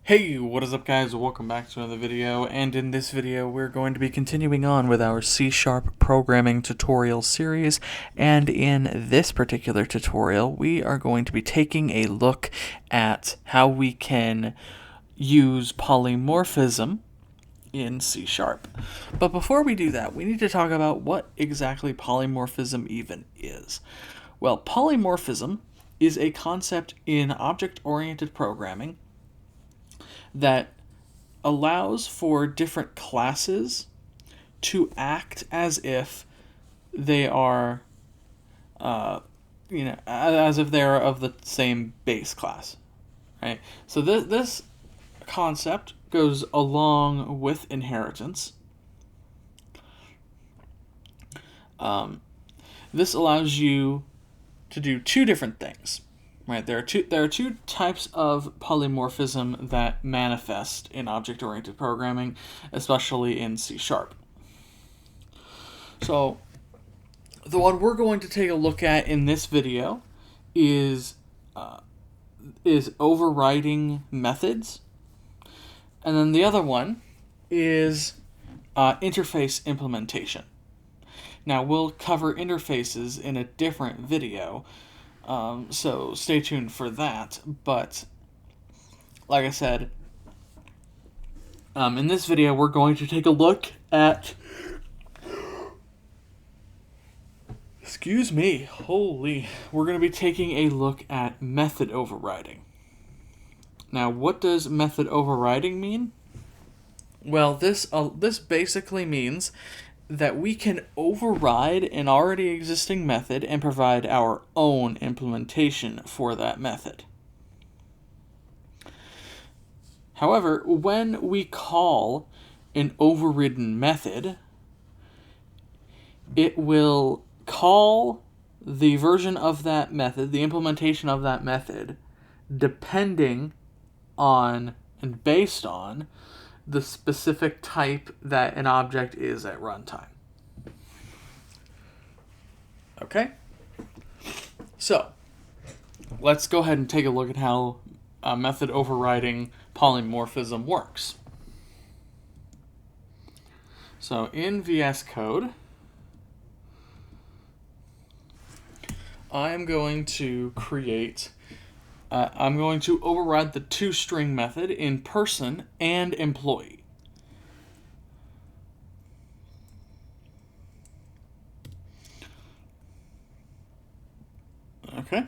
Hey, what is up guys? Welcome back to another video, and in this video we're going to be continuing on with our C# programming tutorial series, and in this particular tutorial we are going to be taking a look at how we can use polymorphism in C#. But before we do that, we need to talk about what exactly polymorphism even is. Well, polymorphism is a concept in object-oriented programming that allows for different classes to act as if they are, as if they're of the same base class, right? So this concept goes along with inheritance. This allows you to do two different things. Right, there are two types of polymorphism that manifest in object-oriented programming, especially in C#. So, the one we're going to take a look at in this video is overriding methods, and then the other one is interface implementation. Now, we'll cover interfaces in a different video, so stay tuned for that. But like I said, in this video we're going to take a look at we're going to be taking a look at method overriding. Now, what does method overriding mean? Well, this basically means that we can override an already existing method and provide our own implementation for that method. However, when we call an overridden method, it will call the version of that method, the implementation of that method, depending on and based on the specific type that an object is at runtime. Okay? So, let's go ahead and take a look at how method overriding polymorphism works. So, in VS Code, I'm going to override the toString method in person and employee. Okay.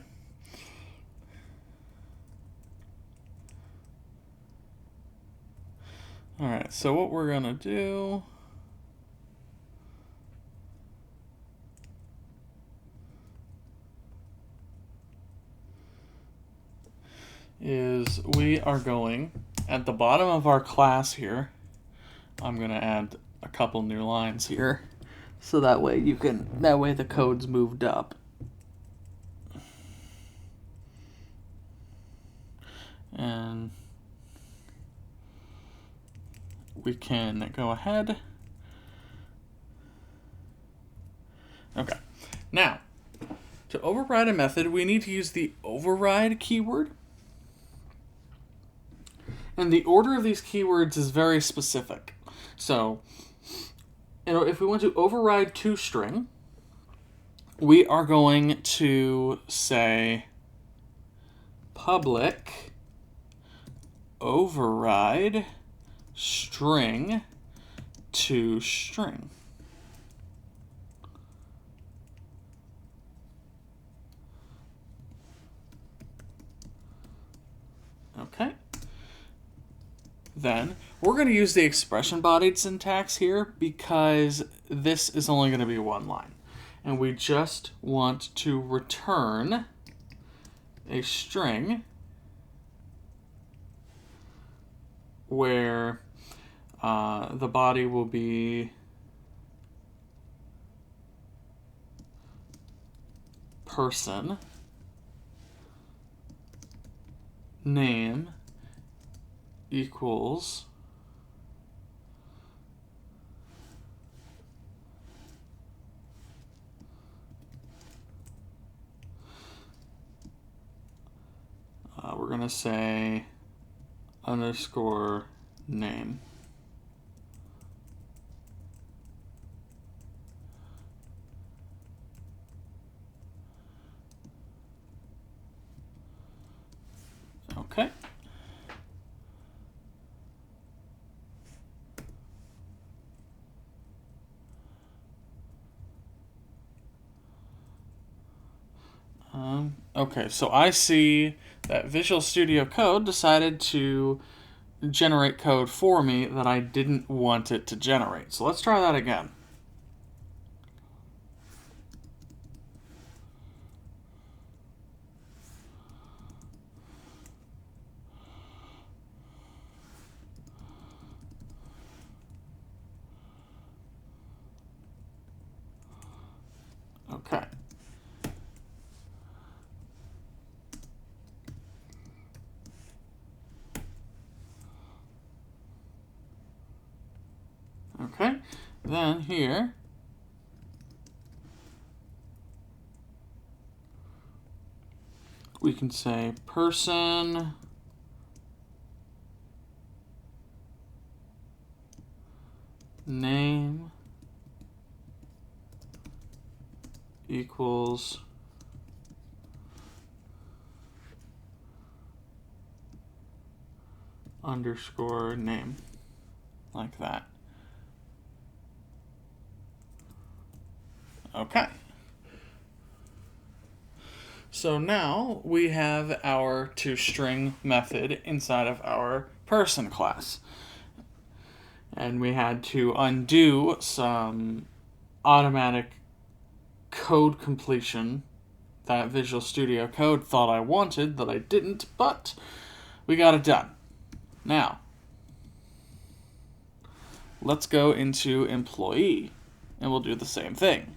Alright, so what we're going to do is we are going, at the bottom of our class here, I'm going to add a couple new lines here, so that way the code's moved up. And we can go ahead. Okay. Now, to override a method, we need to use the override keyword. And the order of these keywords is very specific. So, if we want to override toString, we are going to say public override string toString. Okay. Then we're going to use the expression-bodied syntax here because this is only going to be one line. And we just want to return a string where the body will be person, name equals we're going to say underscore name. Okay. Okay, so I see that Visual Studio Code decided to generate code for me that I didn't want it to generate. So let's try that again. Okay. Okay, then here, we can say person name equals underscore name, like that. Okay. So now we have our toString method inside of our person class. And we had to undo some automatic code completion that Visual Studio Code thought I wanted that I didn't, but we got it done. Now, let's go into employee, and we'll do the same thing.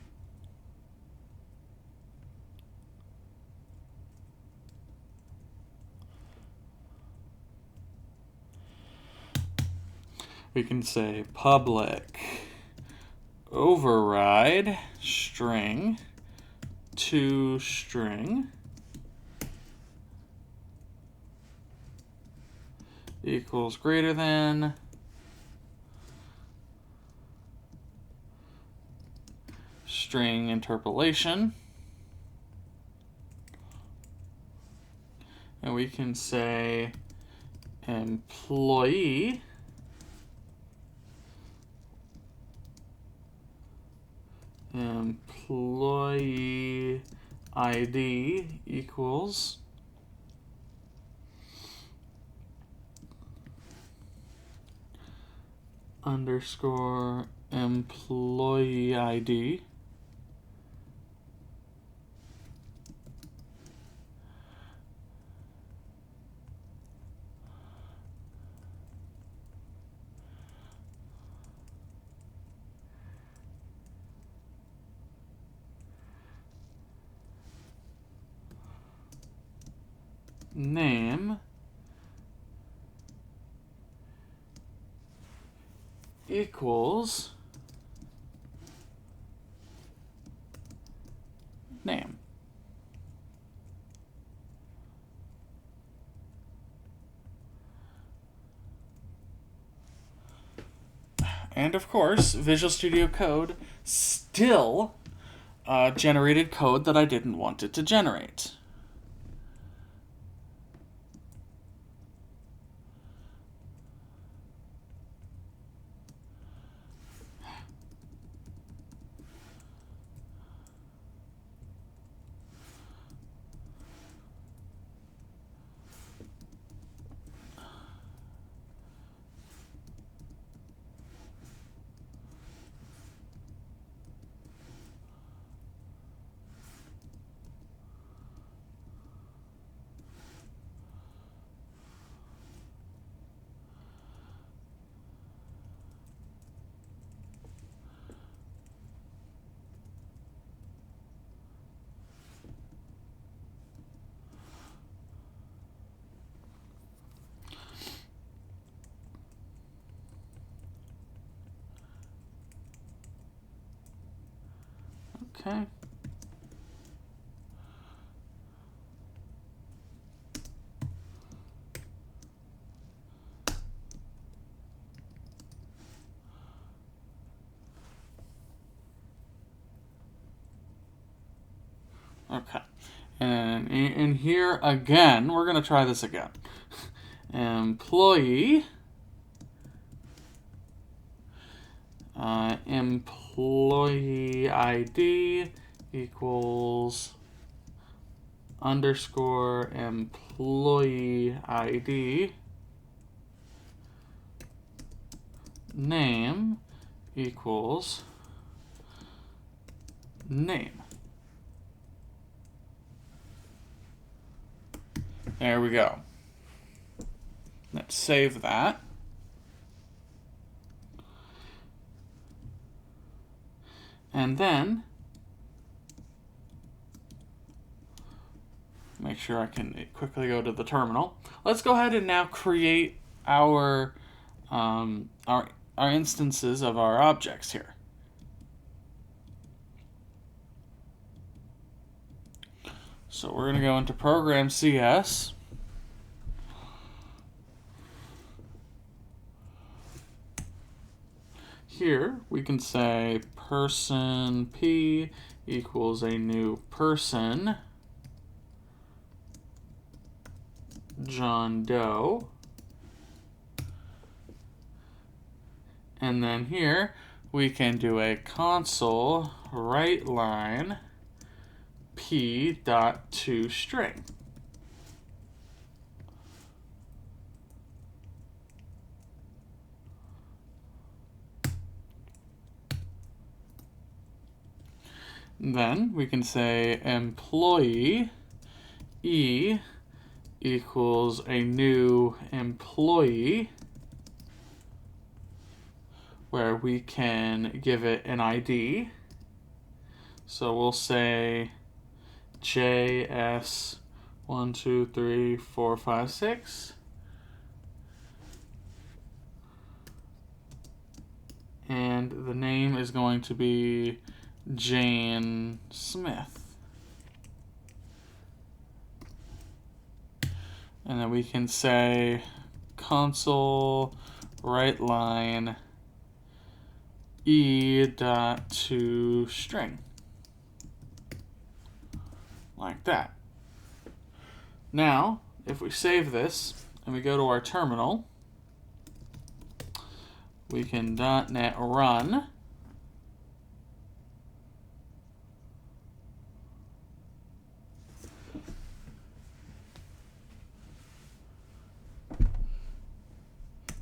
We can say public override string toString equals greater than string interpolation. And we can say employee ID equals underscore employee ID name equals name. And of course, Visual Studio Code still generated code that I didn't want it to generate. Okay. Okay. And in here again, we're going to try this again. Employee. Employee ID equals underscore employee ID. Name equals name. There we go. Let's save that. And then make sure I can quickly go to the terminal. Let's go ahead and now create our instances of our objects here. So we're going to go into Program CS. Here we can say person P equals a new person, John Doe. And then here we can do a console write line P dot to string. Then we can say employee E equals a new employee, where we can give it an ID. So we'll say JS12345 and the name is going to be Jane Smith. And then we can say console write line E dot to string. Like that. Now, if we save this and we go to our terminal, we can .NET run.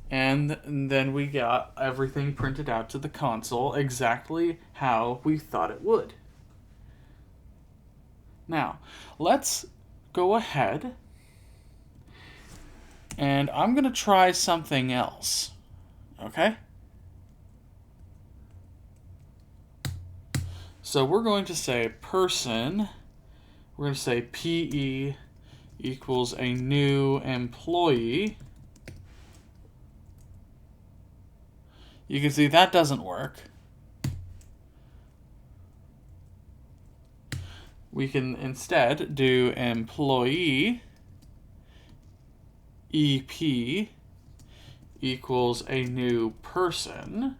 And then we got everything printed out to the console exactly how we thought it would. Now, let's go ahead and I'm going to try something else. Okay? So we're going to say person, we're going to say PE equals a new employee. You can see that doesn't work. We can instead do employee EP equals a new person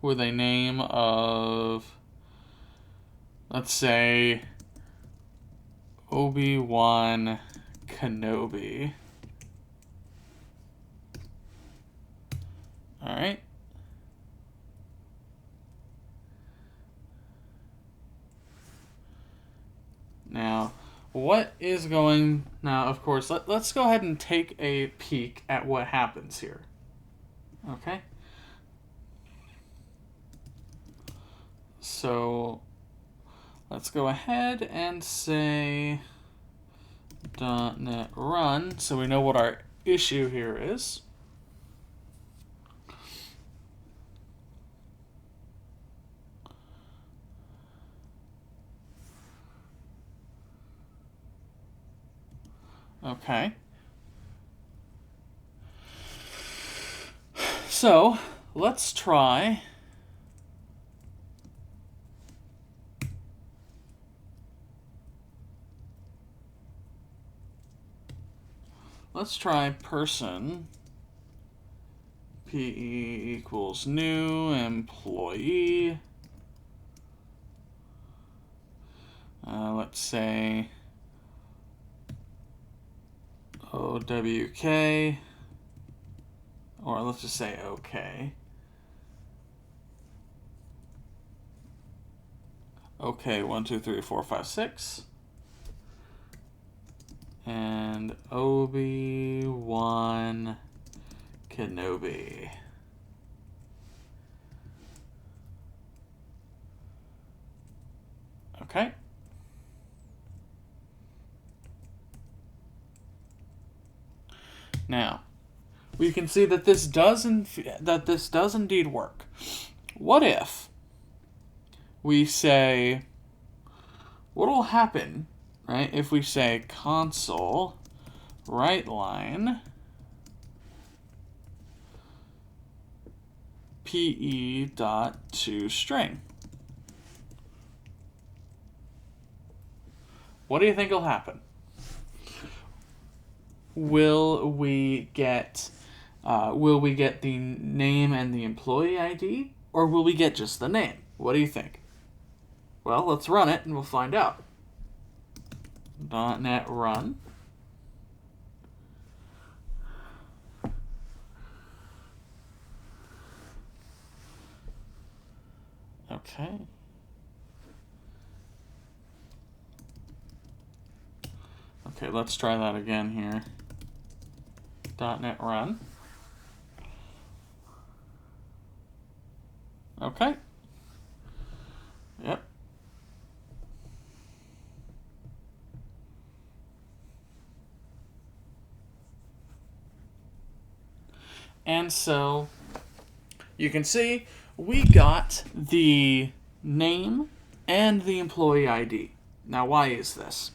with a name of, let's say, Obi-Wan Kenobi. All right. Now, what is going... Now, of course, let's go ahead and take a peek at what happens here. Okay? So, let's go ahead and say .NET run, so we know what our issue here is. Okay. So, let's try person PE equals new employee let's say OWK, or let's just say OK. OK, 1, 2, 3, 4, 5, 6. And Obi-Wan Kenobi. Okay. Now, we can see that this does indeed work. What if we say, what will happen, right, if we say console write line pe.toString? What do you think will happen? Will we get the name and the employee ID, or will we get just the name? What do you think? Well, let's run it and we'll find out. .NET run. Okay. Okay, let's try that again here. .NET run. Okay. Yep. And so you can see we got the name and the employee ID. Now, why is this?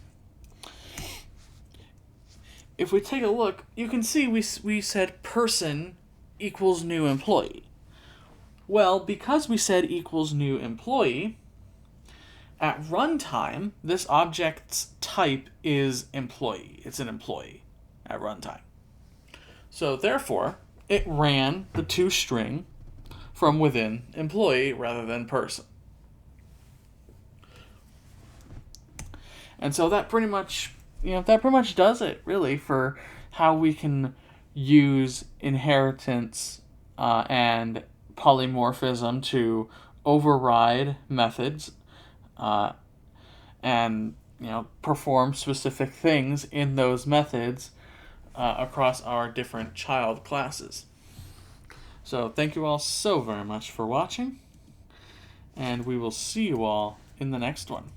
If we take a look, you can see we said person equals new employee. Well, because we said equals new employee, at runtime, this object's type is employee. It's an employee at runtime. So therefore, it ran the toString from within employee rather than person. And so that pretty much does it, really, for how we can use inheritance and polymorphism to override methods and perform specific things in those methods across our different child classes. So thank you all so very much for watching, and we will see you all in the next one.